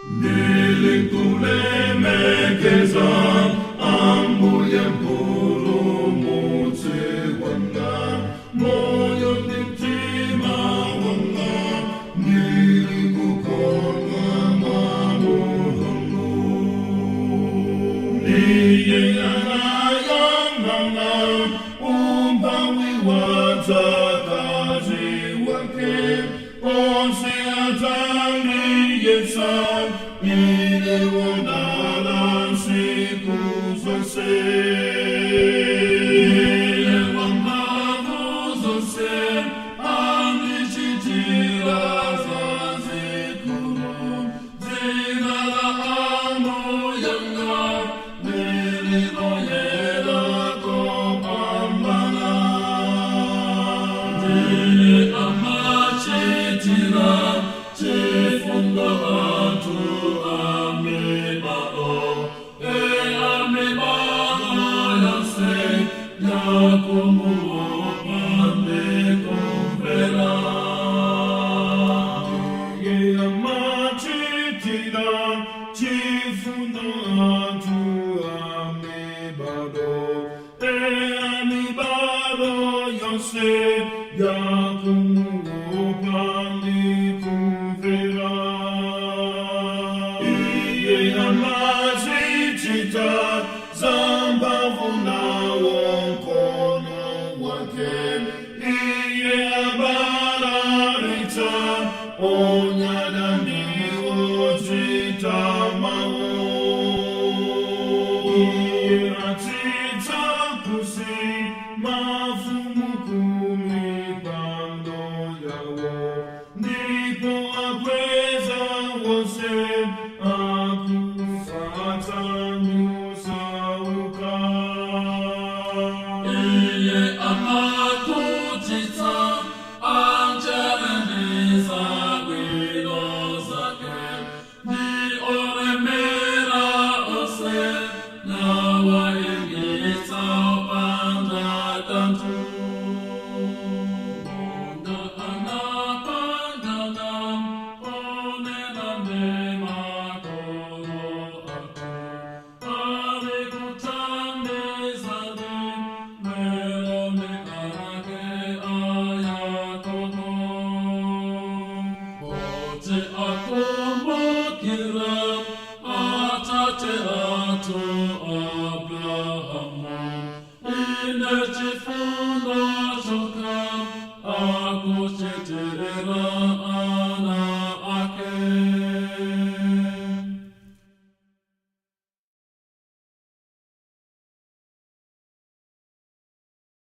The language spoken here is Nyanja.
Nilingkule mekeza ambuye mpuru mutse wanga moyo nitima wanga nilingukona mamuhungu niye anayanganga umbawi watakazi wake onse atani yesa Ile wandala siku zose Ile wambavu zose Anichitira zazikuru Zina la amo yanga Nilino yela kopambana Dile amachitira Chifunga atu Aku